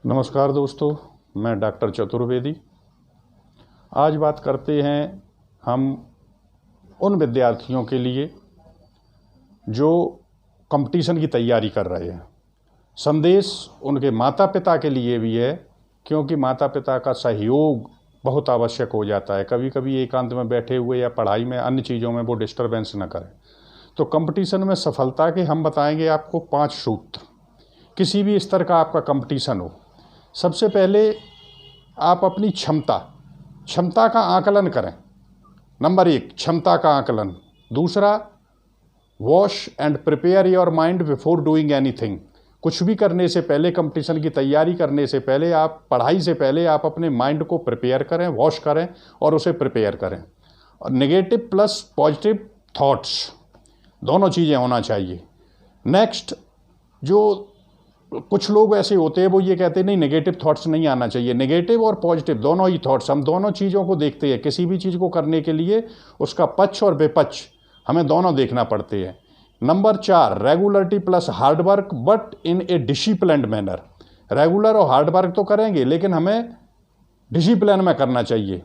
नमस्कार दोस्तों, मैं डॉक्टर चतुर्वेदी। आज बात करते हैं हम उन विद्यार्थियों के लिए जो कंपटीशन की तैयारी कर रहे हैं। संदेश उनके माता पिता के लिए भी है, क्योंकि माता पिता का सहयोग बहुत आवश्यक हो जाता है। कभी कभी एकांत में बैठे हुए या पढ़ाई में अन्य चीज़ों में वो डिस्टर्बेंस न करें। तो कंपटीशन में सफलता के हम बताएंगे आपको 5 सूत्र। किसी भी स्तर का आपका कंपटीशन हो, सबसे पहले आप अपनी क्षमता का आकलन करें। नंबर 1, क्षमता का आकलन। दूसरा, wash and prepare your mind before doing anything. कुछ भी करने से पहले, कंपटीशन की तैयारी करने से पहले, आप पढ़ाई से पहले आप अपने माइंड को प्रिपेयर करें, वॉश करें और उसे प्रिपेयर करें। और नेगेटिव प्लस पॉजिटिव थॉट्स, दोनों चीज़ें होना चाहिए। नेक्स्ट, जो कुछ लोग ऐसे होते हैं वो ये कहते हैं नहीं, नेगेटिव थॉट्स नहीं आना चाहिए। नेगेटिव और पॉजिटिव दोनों ही थॉट्स, हम दोनों चीज़ों को देखते हैं। किसी भी चीज़ को करने के लिए उसका पक्ष और विपक्ष हमें दोनों देखना पड़ते हैं। Number 4, regularity plus hard work but in A disciplined manner. Regular और हार्डवर्क तो करेंगे, लेकिन हमें डिसिप्लिन में करना चाहिए।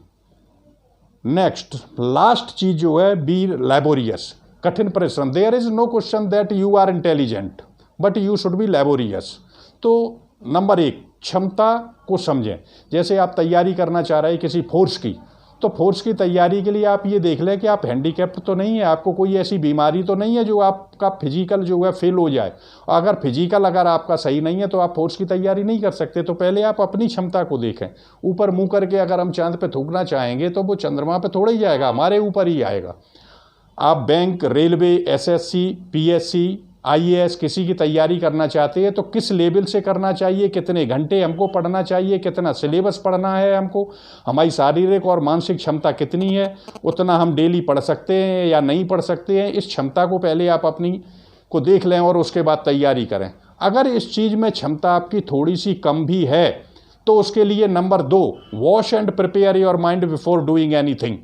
नेक्स्ट, लास्ट चीज़ जो है, बी लैबोरियस, कठिन परिश्रम। There is no question that you are intelligent but you should be laborious. तो नंबर 1, क्षमता को समझें। जैसे आप तैयारी करना चाह रहे हैं किसी फोर्स की, तो फोर्स की तैयारी के लिए आप ये देख लें कि आप हैंडीकैप्ड तो नहीं है, आपको कोई ऐसी बीमारी तो नहीं है जो आपका फिजिकल जो है फेल हो जाए। अगर फिजिकल अगर आपका सही नहीं है तो आप फोर्स की तैयारी नहीं कर सकते। तो पहले आप अपनी क्षमता को देखें। ऊपर मुँह करके अगर हम चांद पे थूकना चाहेंगे तो वो चंद्रमा पे थोड़ा ही जाएगा, हमारे ऊपर ही आएगा। आप bank, railway, SSC, PSC, IAS किसी की तैयारी करना चाहते हैं तो किस लेवल से करना चाहिए, कितने घंटे हमको पढ़ना चाहिए, कितना सिलेबस पढ़ना है हमको, हमारी शारीरिक और मानसिक क्षमता कितनी है, उतना हम डेली पढ़ सकते हैं या नहीं पढ़ सकते हैं। इस क्षमता को पहले आप अपनी को देख लें और उसके बाद तैयारी करें। अगर इस चीज़ में क्षमता आपकी थोड़ी सी कम भी है तो उसके लिए number 2, wash and prepare your mind before doing anything.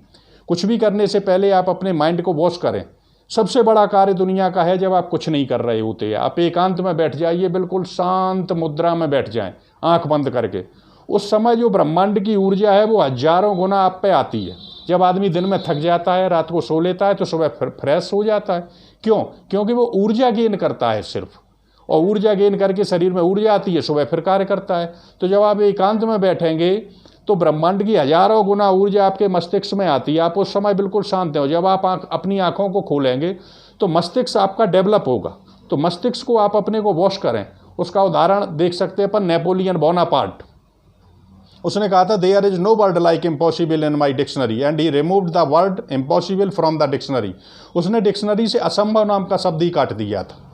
कुछ भी करने से पहले आप अपने माइंड को वॉश करें। सबसे बड़ा कार्य दुनिया का है जब आप कुछ नहीं कर रहे होते। आप एकांत में बैठ जाइए, बिल्कुल शांत मुद्रा में बैठ जाएं, आंख बंद करके। उस समय जो ब्रह्मांड की ऊर्जा है वो हजारों गुना आप पे आती है। जब आदमी दिन में थक जाता है, रात को सो लेता है, तो सुबह फिर फ्रेश हो जाता है। क्यों? क्योंकि वो ऊर्जा गेन करता है सिर्फ, और ऊर्जा गेन करके शरीर में ऊर्जा आती है, सुबह फिर कार्य करता है। तो जब आप एकांत में बैठेंगे तो ब्रह्मांड की हजारों गुना ऊर्जा आपके मस्तिष्क में आती है। आप उस समय बिल्कुल शांत हो। जब आप अपनी आंखों को खोलेंगे तो मस्तिष्क आपका डेवलप होगा। तो मस्तिष्क को आप अपने को वॉश करें। उसका उदाहरण देख सकते हैं अपन, नेपोलियन बोनापार्ट। उसने कहा था, there is no word like impossible in my dictionary and he removed the word impossible from the dictionary. उसने डिक्शनरी से असंभव नाम का शब्द ही काट दिया था।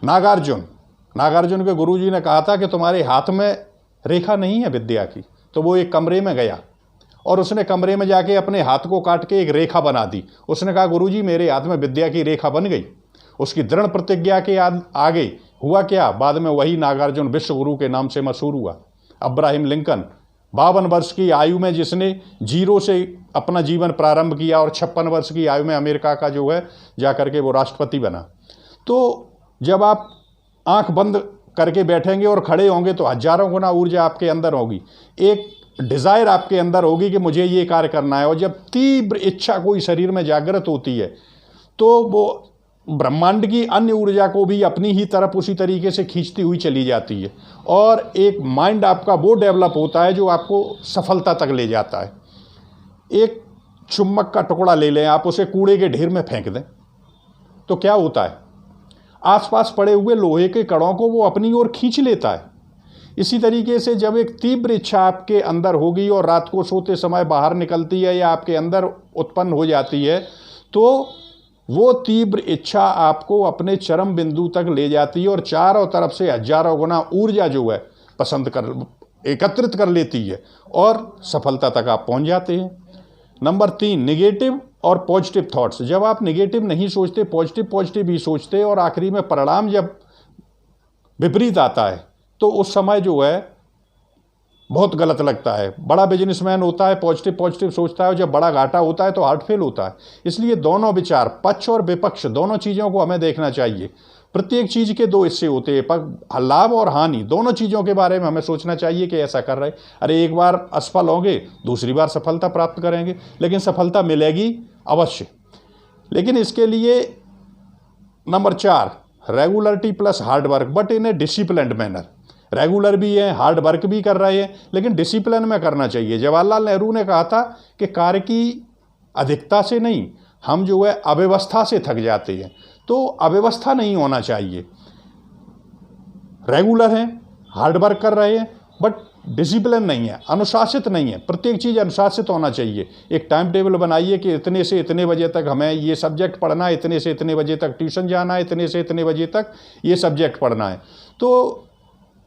नागार्जुन के गुरुजी ने कहा था कि तुम्हारे हाथ में रेखा नहीं है विद्या की। तो वो एक कमरे में गया और उसने कमरे में जाके अपने हाथ को काट के एक रेखा बना दी। उसने कहा, गुरुजी मेरे हाथ में विद्या की रेखा बन गई। उसकी दृढ़ प्रतिज्ञा के आगे हुआ क्या, बाद में वही नागार्जुन विश्व गुरु के नाम से मशहूर हुआ। अब्राहम लिंकन 52 वर्ष की आयु में, जिसने 0 से अपना जीवन प्रारंभ किया और 56 वर्ष की आयु में अमेरिका का जो है जाकर के वो राष्ट्रपति बना। तो जब आप आंख बंद करके बैठेंगे और खड़े होंगे तो हजारों गुना ऊर्जा आपके अंदर होगी। एक डिज़ायर आपके अंदर होगी कि मुझे ये कार्य करना है। और जब तीव्र इच्छा कोई शरीर में जागृत होती है तो वो ब्रह्मांड की अन्य ऊर्जा को भी अपनी ही तरफ उसी तरीके से खींचती हुई चली जाती है। और एक माइंड आपका वो डेवलप होता है जो आपको सफलता तक ले जाता है। एक चुम्बक का टुकड़ा ले लें, आप उसे कूड़े के ढेर में फेंक दें तो क्या होता है, आसपास पड़े हुए लोहे के कणों को वो अपनी ओर खींच लेता है। इसी तरीके से जब एक तीव्र इच्छा आपके अंदर होगी और रात को सोते समय बाहर निकलती है या आपके अंदर उत्पन्न हो जाती है, तो वो तीव्र इच्छा आपको अपने चरम बिंदु तक ले जाती है और चारों तरफ से हजारों गुना ऊर्जा जो है एकत्रित कर लेती है और सफलता तक आप पहुंच जाते हैं। नंबर 3, निगेटिव और पॉजिटिव थॉट्स। जब आप निगेटिव नहीं सोचते, पॉजिटिव ही सोचते और आखिरी में परिणाम जब विपरीत आता है तो उस समय जो है बहुत गलत लगता है। बड़ा बिजनेसमैन होता है, पॉजिटिव सोचता है, और जब बड़ा घाटा होता है तो हार्ट फेल होता है। इसलिए दोनों विचार, पक्ष और विपक्ष, दोनों चीज़ों को हमें देखना चाहिए। प्रत्येक चीज़ के दो हिस्से होते हैं, पर लाभ और हानि दोनों चीज़ों के बारे में हमें सोचना चाहिए कि ऐसा कर रहे, अरे एक बार असफल होंगे, दूसरी बार सफलता प्राप्त करेंगे, लेकिन सफलता मिलेगी अवश्य। लेकिन इसके लिए number 4, regularity plus hard work but in A disciplined manner. Regular भी है, हार्ड वर्क भी कर रहे हैं, लेकिन डिसिप्लिन में करना चाहिए। जवाहरलाल नेहरू ने कहा था कि कार्य की अधिकता से नहीं, हम जो है अव्यवस्था से थक जाते हैं, तो अव्यवस्था नहीं होना चाहिए। रेगुलर हैं, हार्ड वर्क कर रहे हैं, बट डिसिप्लिन नहीं है, अनुशासित नहीं है। प्रत्येक चीज़ अनुशासित होना चाहिए। एक टाइम टेबल बनाइए कि इतने से इतने बजे तक हमें ये सब्जेक्ट पढ़ना है, इतने से इतने बजे तक ट्यूशन जाना है, इतने से इतने बजे तक ये सब्जेक्ट पढ़ना है। तो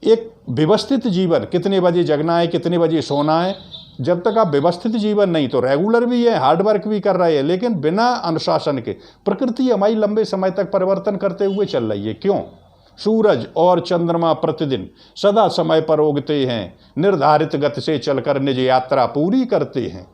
एक व्यवस्थित जीवन, कितने बजे जगना है, कितने बजे सोना है, जब तक आप व्यवस्थित जीवन नहीं, तो रेगुलर भी है, हार्ड वर्क भी कर रहे हैं, लेकिन बिना अनुशासन के। प्रकृति हमारी लंबे समय तक परिवर्तन करते हुए चल रही है। क्यों? सूरज और चंद्रमा प्रतिदिन सदा समय पर उगते हैं, निर्धारित गति से चलकर निज यात्रा पूरी करते हैं।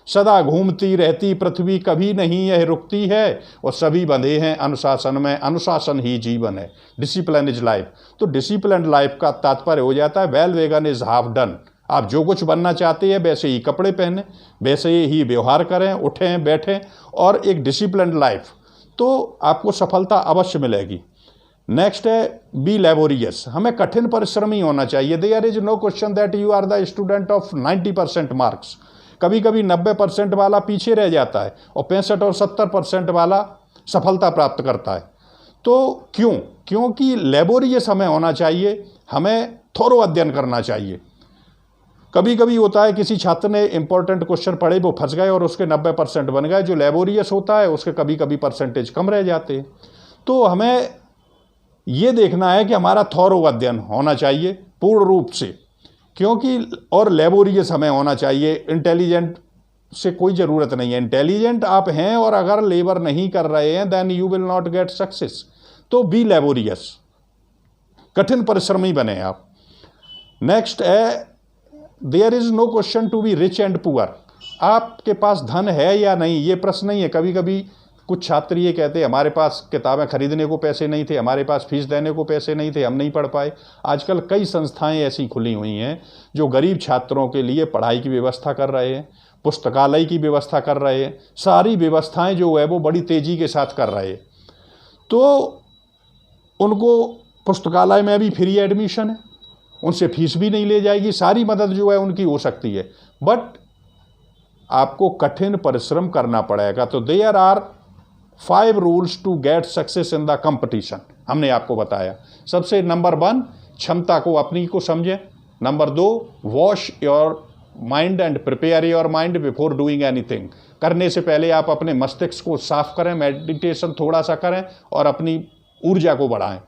सदा घूमती रहती पृथ्वी कभी नहीं यह रुकती है, और सभी बंधे हैं अनुशासन में, अनुशासन ही जीवन है। Discipline is life. तो डिसिप्लिन लाइफ का तात्पर्य हो जाता है well begun is half done. आप जो कुछ बनना चाहते हैं वैसे ही कपड़े पहने, वैसे ही व्यवहार करें, उठें बैठें, और एक डिसिप्लिन लाइफ, तो आपको सफलता अवश्य मिलेगी। नेक्स्ट है बी लेबोरियस। हमें कठिन परिश्रमी होना चाहिए। There is no question that you are the student of 90% marks. कभी कभी 90% वाला पीछे रह जाता है और 65 और 70% वाला सफलता प्राप्त करता है। तो क्योंकि लेबोरियस हमें होना चाहिए, हमें थोरो अध्ययन करना चाहिए। कभी कभी होता है किसी छात्र ने इंपॉर्टेंट क्वेश्चन पढ़े, वो फंस गए और उसके 90% बन गए। जो लेबोरियस होता है उसके कभी कभी परसेंटेज कम रह जाते हैं। तो हमें ये देखना है कि हमारा थॉरो अध्ययन होना चाहिए पूर्ण रूप से, क्योंकि और लेबोरियस हमें होना चाहिए। इंटेलिजेंट से कोई ज़रूरत नहीं है। इंटेलिजेंट आप हैं और अगर लेबर नहीं कर रहे हैं then you will not get success. तो बी लेबोरियस, कठिन परिश्रमी बने आप। नेक्स्ट है there is no question to be rich and poor. आपके पास धन है या नहीं, ये प्रश्न नहीं है। कभी कभी कुछ छात्र ये कहते हैं हमारे पास किताबें खरीदने को पैसे नहीं थे, हमारे पास फीस देने को पैसे नहीं थे, हम नहीं पढ़ पाए। आजकल कई संस्थाएं ऐसी खुली हुई हैं जो गरीब छात्रों के लिए पढ़ाई की व्यवस्था कर रहे हैं, पुस्तकालय की व्यवस्था कर रहे हैं। सारी व्यवस्थाएं जो है वो बड़ी तेज़ी के साथ कर रहे हैं। तो उनको पुस्तकालय में भी फ्री एडमिशन है, उनसे फीस भी नहीं ले जाएगी, सारी मदद जो है उनकी हो सकती है। बट आपको कठिन परिश्रम करना पड़ेगा। तो there are 5 rules to get success in the competition. हमने आपको बताया। सबसे नंबर 1, क्षमता को अपनी को समझें। Number 2, wash your mind and prepare your mind before doing anything. करने से पहले आप अपने मस्तिष्क को साफ करें, मेडिटेशन थोड़ा सा करें और अपनी ऊर्जा को बढ़ाएं।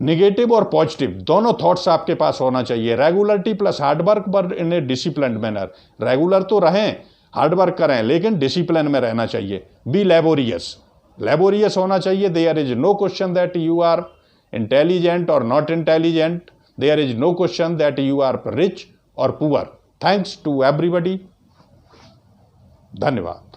नेगेटिव और पॉजिटिव दोनों थॉट्स आपके पास होना चाहिए। Regularity plus hard work but in A disciplined manner. Regular तो रहें, हार्ड वर्क करें, लेकिन डिसिप्लिन में रहना चाहिए। बी लेबोरियस, लेबोरियस होना चाहिए। There is no question that you are intelligent और not intelligent. There is no question that you are rich और पुअर। Thanks to everybody. धन्यवाद।